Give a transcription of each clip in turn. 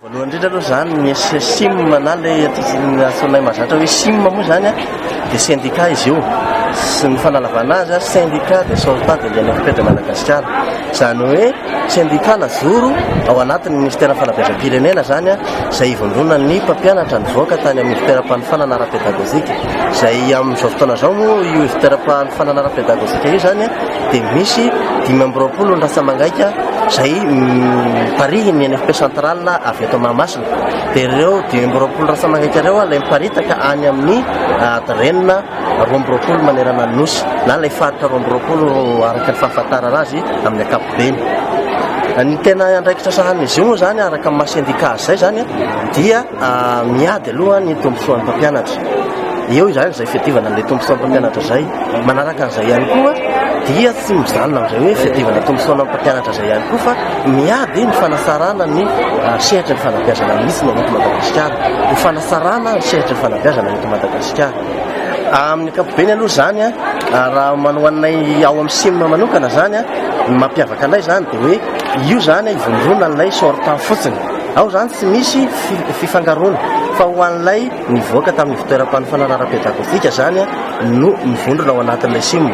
Voalohany indrindra aloha zany ny sim na le sonay mahazatra hoe sim moa zany a dia syndicat izy io sy ny fanalavana azy a syndicat de sauvetage de l'INFP de Madagasikara. Zany hoe syndicat lazoro ao anatin'ny ministère fanabeazam-pirenena zany a izay ivondrona ny mpampianatra nivoaka tany amin'ny fitoeram-panofanana ara-pédagogique izay amin'izao fotoana zao moa io fitoeram-panofanana ara-pédagogique io zany a dia misy 520 rasa mangaika izay parihy ny NFP central avy eto Mahamasina. Dia ireo 520 rasa mangaika ireo ilay miparitaka any amin'ny renina 20 manerana ny nosy na ilay faritra 20 araka ny fahafantarana azy amin'ny ankapobeny. Ny tena andraikitra sahan'izy io moa zany araka amin'ny maha-syndicat zay zany dia miady aloha ny tombosoan'ny mpampianatra. Eo zany izay fiativana an'ilay tombosoan'ny mpampianatra zay. Manaraka an'izay ihany koa dia tsy mijanona amin'izay hoe fiativana tombosoana mpampianatra zay ihany koa fa miady ny fanasarana ny sehatra ny fanabeazana misy eto Madagasikara. Ny fanasarana ny sehatra ny fanabeazana eto Madagasikara. Amin'ny ankapobeny aloha zany raha manohanay ao amin'ny sim manokana zany mampiavaka anay zany dia hoe io zany ivondrona an'ilay sortant fotsiny. Ao zany tsy misy fifangaroana fa ho an'ilay nivoaka tamin'ny fitoeram-panofanana ara-pédagogique zany no mivondrona ao anatin'ilay sim.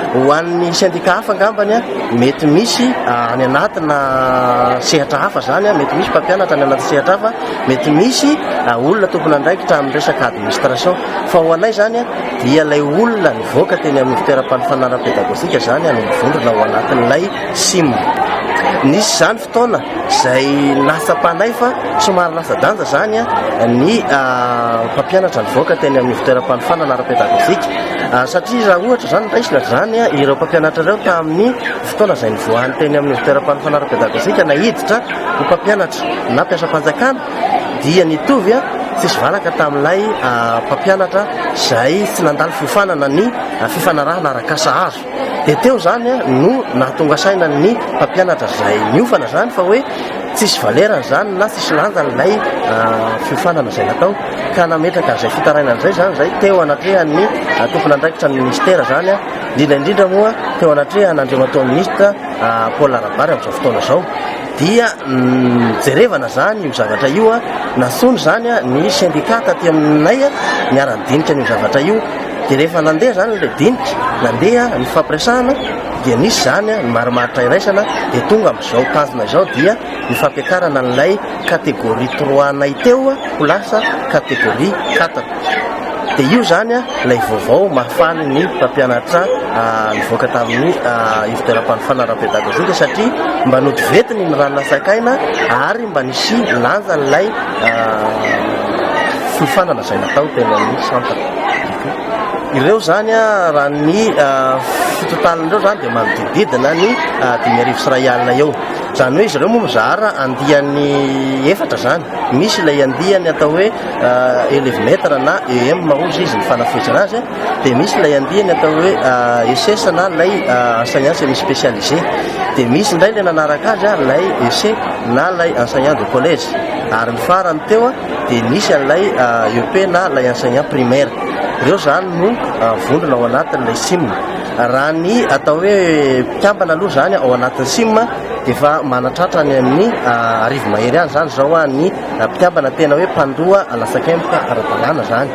Ho an'ny syndicat hafa angambany mety misy any anatina sehatra hafa zany mety misy mpampianatra any anaty sehatra hafa, mety misy olona tompona andraikitra amin'ny resaka administration. Fa ho anay zany dia ilay olona nivoaka teny amin'ny fitoeram-panofanana ara-pédagogique zany no mivondrona ao anatin'ilay sim. Nisy zany fotoana izay nasapanay fa somary lasa-danja zany ny mpampianatra nivoaka teny amin'ny fitoeram-panofanana ara-pédagogique satria raha ohatra zany raisina zany ireo mpampianatra ireo tamin'ny fotoana izay nivoahany teny amin'ny fitoeram-panofanana ara-pédagogique na hiditra ho mpampianatra na mpiasam-panjakana dia nitovy tsisy valaka tamin'ilay mpampianatra izay tsy nandalo fiofanana ny fifanarahana arak'asa azo. Dia teo zany no nahatonga saina ny mpampianatra izay niofana zany fa hoe tsisy valerana zany na tsisy lanjany ilay fiofanana izay natao ka nametraka an'izay fitarainana izay zany izay teo anatrehan'ny tompona andraikitra ny ministera zany indrindra moa teo anatrehan'andriamatoa ministra Paul Arabary amin'izao fotoana izao. Dia jerevana zany io zavatra io nasony zany ny syndicat taty aminay niara-nidinika io zavatra io. Dia rehefa nandeha zany ilay dinika nandeha ny fampiresahana dia nisy zany ny marimaritra iraisana dia tonga amin'izao tanjona izao dia ny fampiakarana n'ilay kategoria 3 nay teo ho lasa kategoria 4. Dia io zany ilay vaovao mahafaly ny mpampianatra nivoaka tamin'ny fitoeram-panofanana ara-pédagogique satria mba nodivetiny ny ranon'asakaina ary mba nisy lanja n'ilay fiofanana izay natao teny amin'ny centre. Ireo zany raha ny fitotalan'ireo zany dia manodididina ny 5,000 eo. Zany hoe izy ireo moa mizara andiany efatra zany. Misy ilay andiany atao hoe élève maître na EM mahozy izy ny fanafezana azy dia misy ilay andiany atao hoe ESS na ilay enseignant semi spécialisé. Dia misy indray ilay nanaraka azy ilay EC na ilay enseignant de collège. Ary ny farany teo dia misy ilay EP na ilay enseignant primaire. Ireo zany no vondrona ao anatin'ilay sim. Raha ny atao hoe mpikambana aloha zany ao anatin'ny sim dia efa manatratra ny amin'ny arivo mahery any zany zao ny mpikambana tena hoe mpandoa lasakempoka ara-dalàna zany.